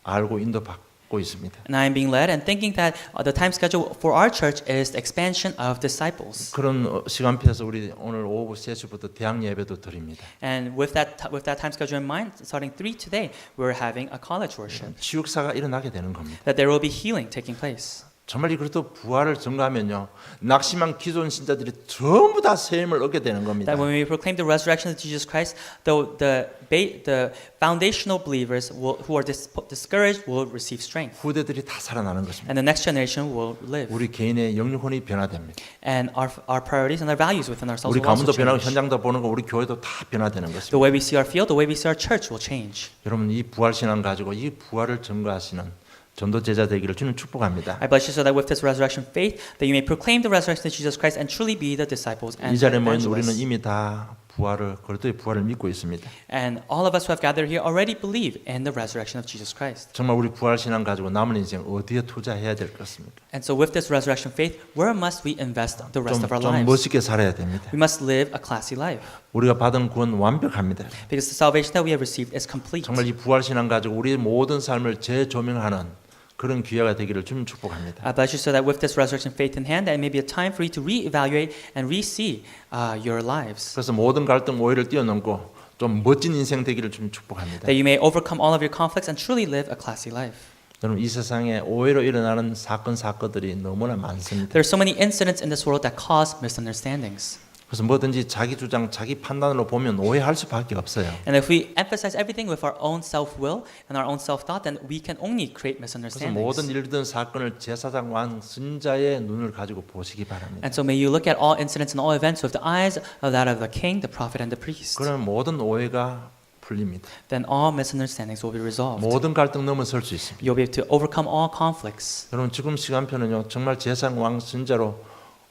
[SPEAKER 1] 알고 인도받고 있습니다.
[SPEAKER 2] And I am being led and thinking that the time schedule for our church is the expansion of disciples.
[SPEAKER 1] 그런 시간표에서 우리 오늘 오후 3시부터 대학 예배도 드립니다.
[SPEAKER 2] And with that time schedule in mind, starting 3 today, we're having a college worship.
[SPEAKER 1] 치유사가 일어나게 되는 겁니다.
[SPEAKER 2] That there will be healing taking place.
[SPEAKER 1] 정말 그래도 부활을 증거하면요 낙심한 기존 신자들이 전부 다 새 힘을 얻게 되는 겁니다.
[SPEAKER 2] That when we proclaim the resurrection of Jesus Christ, the foundational believers who are discouraged will receive strength,
[SPEAKER 1] 후대들이 다 살아나는 것입니다.
[SPEAKER 2] and the next generation will live.
[SPEAKER 1] 우리 개인의 영육혼이 변화됩니다.
[SPEAKER 2] And our priorities and our values within ourselves
[SPEAKER 1] 우리
[SPEAKER 2] will also
[SPEAKER 1] 가문도 변하고
[SPEAKER 2] change.
[SPEAKER 1] 현장도 보는 거 우리 교회도 다 변화되는
[SPEAKER 2] The
[SPEAKER 1] 것입니다.
[SPEAKER 2] way we see our field, the way we see our church will change.
[SPEAKER 1] 여러분 이 부활 신앙 가지고 이 부활을 증거하시는 전도 제자 되기를 주는 축복합니다.
[SPEAKER 2] I bless you so that with this resurrection faith, that you may proclaim the resurrection of Jesus Christ and truly be the disciples and
[SPEAKER 1] 이 자리에 모인 우리는
[SPEAKER 2] evangelists.
[SPEAKER 1] 이미 다 부활을 그리스도의 부활을 믿고 있습니다.
[SPEAKER 2] And all of us who have gathered here already believe in the resurrection of Jesus Christ.
[SPEAKER 1] 정말 우리 부활 신앙 가지고 남은 인생 어디에 투자해야 될 것입니까?
[SPEAKER 2] And so with this resurrection faith, where must we invest the rest of our
[SPEAKER 1] 좀
[SPEAKER 2] lives?
[SPEAKER 1] 멋있게 살아야 됩니다.
[SPEAKER 2] We must live a classy life.
[SPEAKER 1] 우리가 받은 구원 완벽합니다.
[SPEAKER 2] Because the salvation that we have received is complete.
[SPEAKER 1] 정말 이 부활 신앙 가지고 우리의 모든 삶을 재조명하는 그런 기회가 되기를 주님 축복합니다.
[SPEAKER 2] I bless you so that with this resurrection faith in hand, that it may be a time for you to reevaluate and re-see your lives.
[SPEAKER 1] 그래서 모든 갈등 오해를 뛰어넘고 좀 멋진 인생 되기를 주님 축복합니다.
[SPEAKER 2] That you may overcome all of your conflicts and truly live a classy life.
[SPEAKER 1] 여러분 이 세상에 오해로 일어나는 사건들이 너무나 많습니다.
[SPEAKER 2] There are so many incidents in this world that cause misunderstandings.
[SPEAKER 1] 그래서 뭐든지 자기 주장, 자기 판단으로 보면 오해할 수밖에 없어요.
[SPEAKER 2] And if we emphasize everything with our own self-will and our own self-thought, then we can only create
[SPEAKER 1] 그래서
[SPEAKER 2] misunderstandings.
[SPEAKER 1] 모든 일든 사건을 제사장 왕 선자의 눈을 가지고 보시기 바랍니다.
[SPEAKER 2] And so may you look at all incidents and all events with the eyes of that of the king, the prophet, and the priest.
[SPEAKER 1] 그러면 모든 오해가 풀립니다.
[SPEAKER 2] Then all misunderstandings will be resolved.
[SPEAKER 1] 모든 갈등 넘어설 수 있습니다.
[SPEAKER 2] You'll be able to overcome all conflicts.
[SPEAKER 1] 여러분 지금 시간표는요 정말 제사장 왕 선자로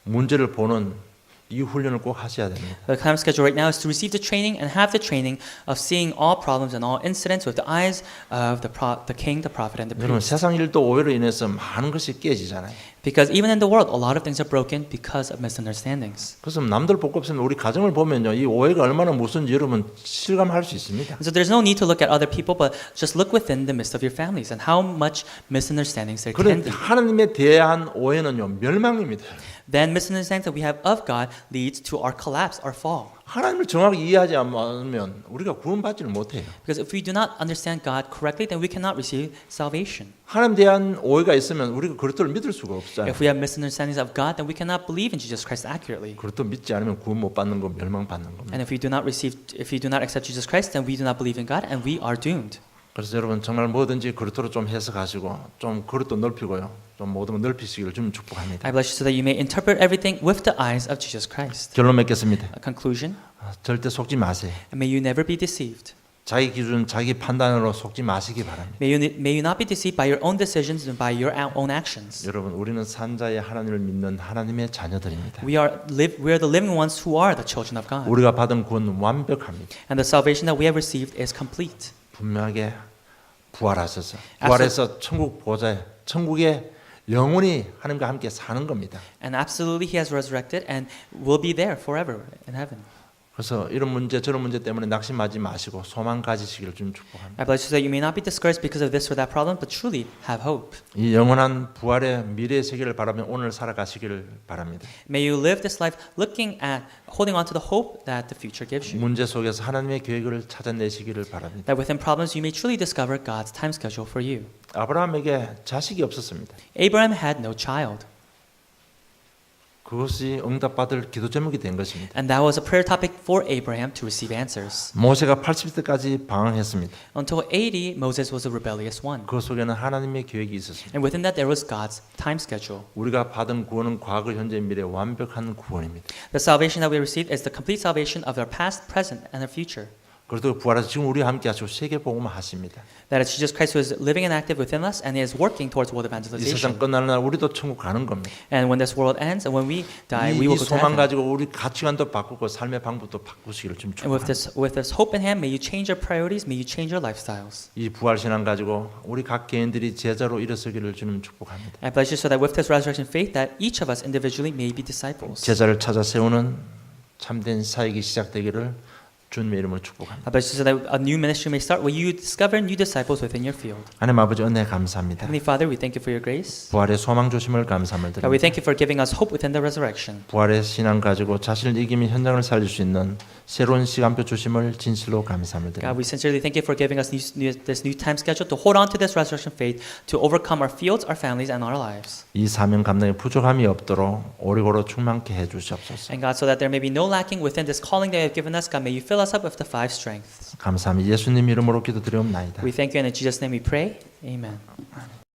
[SPEAKER 1] 문제를 보는 이 훈련을 꼭 하셔야 됩니다.
[SPEAKER 2] The time schedule right now is to receive the training and have the training of seeing all problems and all incidents with the eyes of the king, the prophet, and the
[SPEAKER 1] 여러분
[SPEAKER 2] priest.
[SPEAKER 1] 세상 일도 오해로 인해서 많은 것이 깨지잖아요.
[SPEAKER 2] Because even in the world, a lot of things are broken because of misunderstandings.
[SPEAKER 1] 그래서 남들 볼 것 없으면 우리 가정을 보면요 이 오해가 얼마나 무서운지 여러분 실감할 수 있습니다.
[SPEAKER 2] And so there's no need to look at other people, but just look within the midst of your families and how much misunderstandings there can
[SPEAKER 1] 그런
[SPEAKER 2] be.
[SPEAKER 1] 하나님에 대한 오해는요 멸망입니다.
[SPEAKER 2] then misunderstanding that we have of God leads to our collapse, our fall.
[SPEAKER 1] 하나님을 정확히 이해하지 않으면 우리가 구원받지를 못해요.
[SPEAKER 2] Because if we do not understand God correctly, then we cannot receive salvation.
[SPEAKER 1] 하나님에 대한 오해가 있으면 우리가 그리스도를 믿을 수가 없어요.
[SPEAKER 2] If we have misunderstandings of God, then we cannot believe in Jesus Christ accurately.
[SPEAKER 1] 그리스도 믿지 않으면 구원 못 받는 거 멸망받는 겁니다.
[SPEAKER 2] And if we do not accept Jesus Christ, then we do not believe in God, and we are doomed.
[SPEAKER 1] 그래서 여러분 정말 뭐든지 그리스도로 좀 해석하시고 좀 그리스도 넓히고요. 좀 모든 걸 넓히시기를 좀 축복합니다.
[SPEAKER 2] I bless you so that you may interpret everything with the eyes of Jesus Christ.
[SPEAKER 1] 결론 맺겠습니다.
[SPEAKER 2] A conclusion,
[SPEAKER 1] 절대 속지 마세요.
[SPEAKER 2] and may you never be deceived.
[SPEAKER 1] 자기 기준, 자기 판단으로 속지 마시기 바랍니다.
[SPEAKER 2] May you not be deceived by your own decisions and by your own actions.
[SPEAKER 1] 여러분, 우리는 산자의 하나님을 믿는 하나님의 자녀들입니다.
[SPEAKER 2] We are the living ones who are the children of God.
[SPEAKER 1] 우리가 받은 구원은 완벽합니다.
[SPEAKER 2] And the salvation that we have received is complete.
[SPEAKER 1] 분명하게 부활하셔서 부활해서 천국 보좌에 천국에 영원히 하나님과 함께 사는 겁니다.
[SPEAKER 2] And absolutely he has resurrected and will be there forever in heaven.
[SPEAKER 1] 그래서 이런 문제 저런 문제 때문에 낙심하지 마시고 소망 가지시기를 좀 축복합니다.
[SPEAKER 2] I bless you so that you may not be discouraged because of this or that problem, but truly have hope.
[SPEAKER 1] 이 영원한 부활의 미래의 세계를 바라며 오늘 살아가시기를 바랍니다.
[SPEAKER 2] May you live this life looking at, holding on to the hope that the future gives you.
[SPEAKER 1] 문제 속에서 하나님의 계획을 찾아내시기를 바랍니다.
[SPEAKER 2] That within problems you may truly discover God's time schedule for you.
[SPEAKER 1] 아브라함에게 자식이 없었습니다.
[SPEAKER 2] Abraham had no child.
[SPEAKER 1] 그것이 응답받을 기도 제목이 된 것입니다.
[SPEAKER 2] And that was a prayer topic for Abraham to receive answers.
[SPEAKER 1] 모세가 80세까지 방황했습니다.
[SPEAKER 2] Until 80, Moses was a rebellious one.
[SPEAKER 1] 그 속에는 하나님의 계획이 있었습니다.
[SPEAKER 2] And within that there was God's time schedule.
[SPEAKER 1] 우리가 받은 구원은 과거, 현재, 미래 완벽한 구원입니다.
[SPEAKER 2] The salvation that we received is the complete salvation of our past, present, and our future.
[SPEAKER 1] 그래도 부활해서 지금 우리와 함께 하시고 세계 복음을 하십니다.
[SPEAKER 2] That is Jesus Christ who is living and active within us and is working towards world
[SPEAKER 1] 이 세상
[SPEAKER 2] evangelization.
[SPEAKER 1] 끝나는 날 우리도 천국 가는 겁니다.
[SPEAKER 2] And when this world ends and when we die, we
[SPEAKER 1] 이
[SPEAKER 2] will go to
[SPEAKER 1] 소망
[SPEAKER 2] heaven.
[SPEAKER 1] 가지고 우리 가치관도 바꾸고 삶의 방법도 바꾸시기를 좀
[SPEAKER 2] And with
[SPEAKER 1] 축복합니다.
[SPEAKER 2] this hope in hand, may you change your priorities, may you change your lifestyles.
[SPEAKER 1] 이 부활 신앙 가지고 우리 각 개인들이 제자로 일어서기를 주님 축복합니다.
[SPEAKER 2] I bless you so that with this resurrection faith, that each of us individually may be disciples.
[SPEAKER 1] 제자를 찾아 세우는 참된 사역이 시작되기를 주님의 이름으로 축복합니다.
[SPEAKER 2] I bless you so that a new ministry may start where you discover new disciples within your field.
[SPEAKER 1] 하나님 아버지 은혜 감사합니다.
[SPEAKER 2] Heavenly Father, we thank you for your grace.
[SPEAKER 1] 부활의 소망 조심을 감사함을
[SPEAKER 2] God, we
[SPEAKER 1] 드립니다.
[SPEAKER 2] thank you for giving us hope within the resurrection.
[SPEAKER 1] 부활의 신앙 가지고 자신을 이기며 현장을 살릴 수 있는 새로운 시간표 주심을 진실로 감사함을
[SPEAKER 2] God,
[SPEAKER 1] 드립니다.
[SPEAKER 2] we sincerely thank you for giving us this new time schedule to hold on to this resurrection faith, to overcome our fields, our families, and our lives.
[SPEAKER 1] 이 사명 감당에 부족함이 없도록 오래고로 충만케 해주시옵소서.
[SPEAKER 2] And God, so that there may be no lacking within this calling that you have given us, God, may you fill us up with the 5 strengths.
[SPEAKER 1] 감사합니다. 예수님 이름으로 기도드리옵나이다.
[SPEAKER 2] We thank you, and in Jesus' name we pray. Amen.